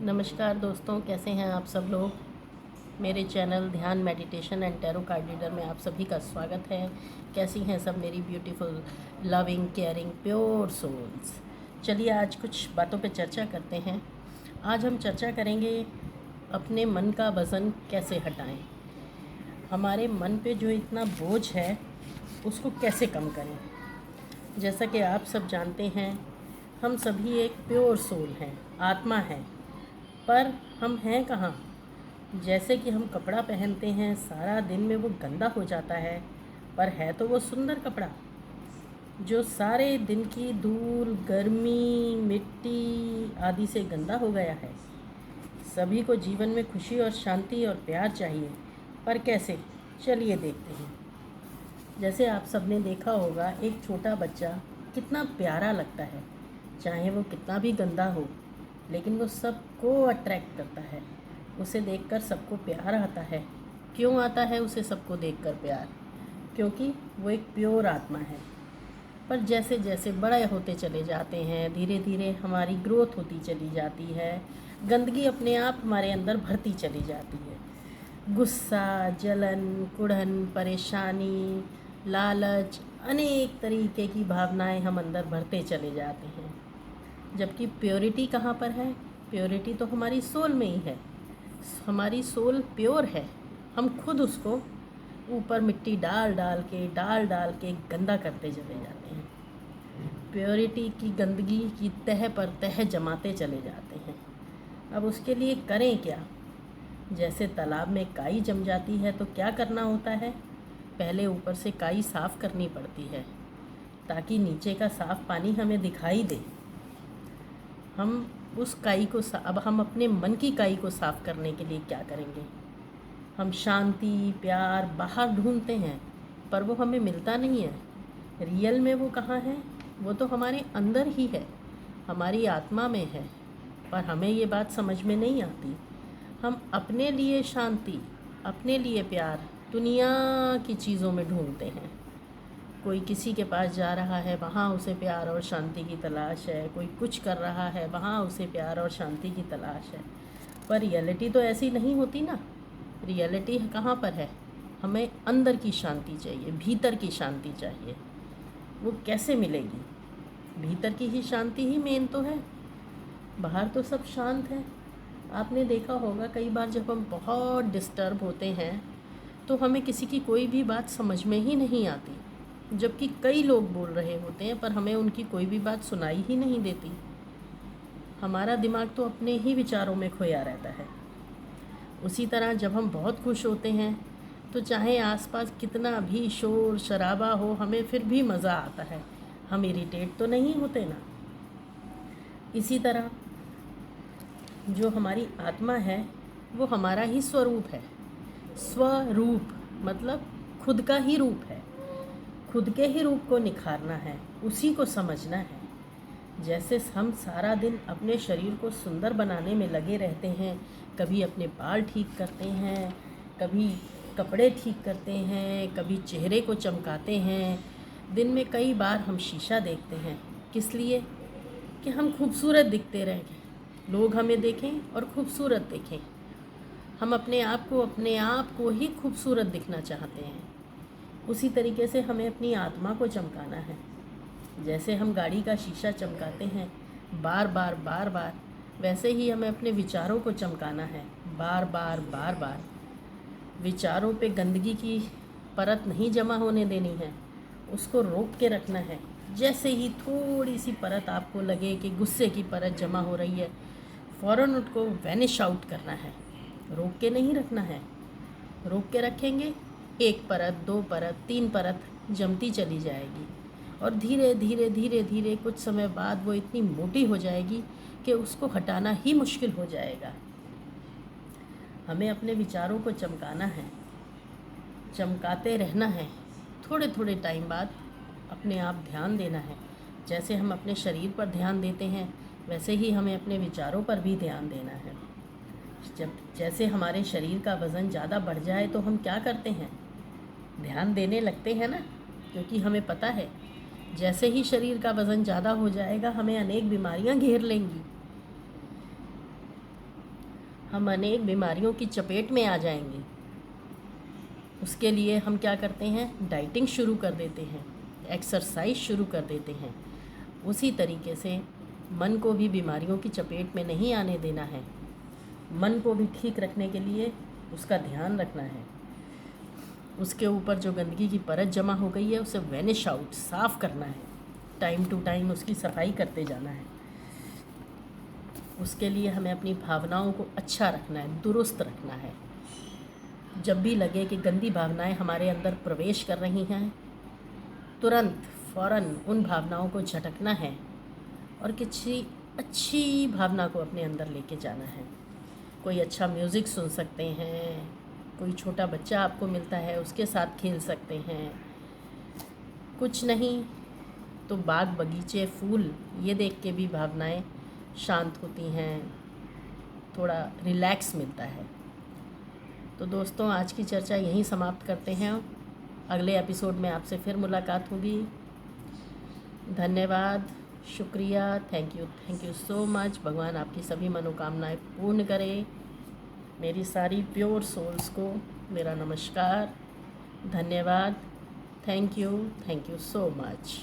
नमस्कार दोस्तों, कैसे हैं आप सब लोग। मेरे चैनल ध्यान meditation and tarot card reader में आप सभी का स्वागत है। कैसी हैं सब मेरी beautiful loving caring pure souls. चलिए आज कुछ बातों पे चर्चा करते हैं। आज हम चर्चा करेंगे अपने मन का वज़न कैसे हटाएं। हमारे मन पे जो इतना बोझ है उसको कैसे कम करें। जैसा कि आप सब जानते हैं, हम सभी एक प्योर सोल हैं, आत्मा है। पर हम हैं कहाँ। जैसे कि हम कपड़ा पहनते हैं, सारा दिन में वो गंदा हो जाता है, पर है तो वो सुंदर कपड़ा जो सारे दिन की धूल, गर्मी, मिट्टी आदि से गंदा हो गया है। सभी को जीवन में खुशी और शांति और प्यार चाहिए, पर कैसे, चलिए देखते हैं। जैसे आप सबने देखा होगा, एक छोटा बच्चा कितना प्यारा लगता है, चाहे वो कितना भी गंदा हो, लेकिन वो सबको अट्रैक्ट करता है। उसे देखकर सबको प्यार आता है। क्यों आता है उसे सबको देखकर प्यार? क्योंकि वो एक प्योर आत्मा है। पर जैसे जैसे बड़े होते चले जाते हैं, धीरे धीरे हमारी ग्रोथ होती चली जाती है, गंदगी अपने आप हमारे अंदर भरती चली जाती है। गुस्सा, जलन, कुढ़न, परेशानी, लालच, अनेक तरीके की भावनाएं हम अंदर भरते चले जाते हैं। जबकि प्योरिटी कहाँ पर है? प्योरिटी तो हमारी सोल में ही है। हमारी सोल प्योर है। हम खुद उसको ऊपर मिट्टी डाल डाल के गंदा करते चले जाते हैं। प्योरिटी की गंदगी की तह पर तह जमाते चले जाते हैं। अब उसके लिए करें क्या? जैसे तालाब में काई जम जाती है तो क्या करना होता है? पहले ऊपर से काई साफ़ करनी पड़ती है ताकि नीचे का साफ़ पानी हमें दिखाई दे। हम उस काई को अब हम अपने मन की काई को साफ़ करने के लिए क्या करेंगे? हम शांति, प्यार बाहर ढूंढते हैं, पर वो हमें मिलता नहीं है। रियल में वो कहाँ है? वो तो हमारे अंदर ही है, हमारी आत्मा में है। पर हमें ये बात समझ में नहीं आती। हम अपने लिए शांति, अपने लिए प्यार दुनिया की चीज़ों में ढूंढते हैं। कोई किसी के पास जा रहा है, वहाँ उसे प्यार और शांति की तलाश है। कोई कुछ कर रहा है, वहाँ उसे प्यार और शांति की तलाश है। पर रियलिटी तो ऐसी नहीं होती ना। रियलिटी कहाँ पर है? हमें अंदर की शांति चाहिए, भीतर की शांति चाहिए। वो कैसे मिलेगी? भीतर की ही शांति ही मेन तो है। बाहर तो सब शांत है। आपने देखा होगा, कई बार जब हम बहुत डिस्टर्ब होते हैं तो हमें किसी की कोई भी बात समझ में ही नहीं आती, जबकि कई लोग बोल रहे होते हैं, पर हमें उनकी कोई भी बात सुनाई ही नहीं देती। हमारा दिमाग तो अपने ही विचारों में खोया रहता है। उसी तरह जब हम बहुत खुश होते हैं तो चाहे आसपास कितना भी शोर शराबा हो, हमें फिर भी मज़ा आता है। हम इरिटेट तो नहीं होते ना। इसी तरह जो हमारी आत्मा है वो हमारा ही स्वरूप है। स्वरूप मतलब खुद का ही रूप है। खुद के ही रूप को निखारना है, उसी को समझना है। जैसे हम सारा दिन अपने शरीर को सुंदर बनाने में लगे रहते हैं, कभी अपने बाल ठीक करते हैं, कभी कपड़े ठीक करते हैं, कभी चेहरे को चमकाते हैं। दिन में कई बार हम शीशा देखते हैं। किस लिए? कि हम खूबसूरत दिखते रहें, लोग हमें देखें और खूबसूरत देखें। हम अपने आप को ही खूबसूरत दिखना चाहते हैं। उसी तरीके से हमें अपनी आत्मा को चमकाना है। जैसे हम गाड़ी का शीशा चमकाते हैं बार बार, वैसे ही हमें अपने विचारों को चमकाना है बार बार। विचारों पे गंदगी की परत नहीं जमा होने देनी है, उसको रोक के रखना है। जैसे ही थोड़ी सी परत आपको लगे कि गुस्से की परत जमा हो रही है, फ़ौरन उसको वैनिश आउट करना है, रोक के नहीं रखना है। रोक के रखेंगे, एक परत, दो परत, तीन परत जमती चली जाएगी और धीरे धीरे कुछ समय बाद वो इतनी मोटी हो जाएगी कि उसको हटाना ही मुश्किल हो जाएगा। हमें अपने विचारों को चमकाना है, चमकाते रहना है। थोड़े थोड़े टाइम बाद अपने आप ध्यान देना है। जैसे हम अपने शरीर पर ध्यान देते हैं, वैसे ही हमें अपने विचारों पर भी ध्यान देना है। जैसे हमारे शरीर का वज़न ज़्यादा बढ़ जाए तो हम क्या करते हैं? ध्यान देने लगते हैं ना, क्योंकि हमें पता है जैसे ही शरीर का वज़न ज़्यादा हो जाएगा हमें अनेक बीमारियां घेर लेंगी। हम अनेक बीमारियों की चपेट में आ जाएंगे। उसके लिए हम क्या करते हैं, डाइटिंग शुरू कर देते हैं, एक्सरसाइज शुरू कर देते हैं। उसी तरीके से मन को भी बीमारियों की चपेट में नहीं आने देना है। मन को भी ठीक रखने के लिए उसका ध्यान रखना है। उसके ऊपर जो गंदगी की परत जमा हो गई है उसे वैनिश आउट, साफ़ करना है। टाइम टू टाइम उसकी सफाई करते जाना है। उसके लिए हमें अपनी भावनाओं को अच्छा रखना है, दुरुस्त रखना है। जब भी लगे कि गंदी भावनाएं हमारे अंदर प्रवेश कर रही हैं, तुरंत फ़ौरन उन भावनाओं को झटकना है और किसी अच्छी भावना को अपने अंदर लेके जाना है। कोई अच्छा म्यूज़िक सुन सकते हैं, कोई छोटा बच्चा आपको मिलता है उसके साथ खेल सकते हैं, कुछ नहीं तो बाग बगीचे फूल ये देख के भी भावनाएं शांत होती हैं, थोड़ा रिलैक्स मिलता है। तो दोस्तों, आज की चर्चा यहीं समाप्त करते हैं। अगले एपिसोड में आपसे फिर मुलाकात होगी। धन्यवाद, शुक्रिया, थैंक यू सो मच। भगवान आपकी सभी मनोकामनाएं पूर्ण करे। मेरी सारी प्योर सोल्स को मेरा नमस्कार, धन्यवाद, थैंक यू सो मच।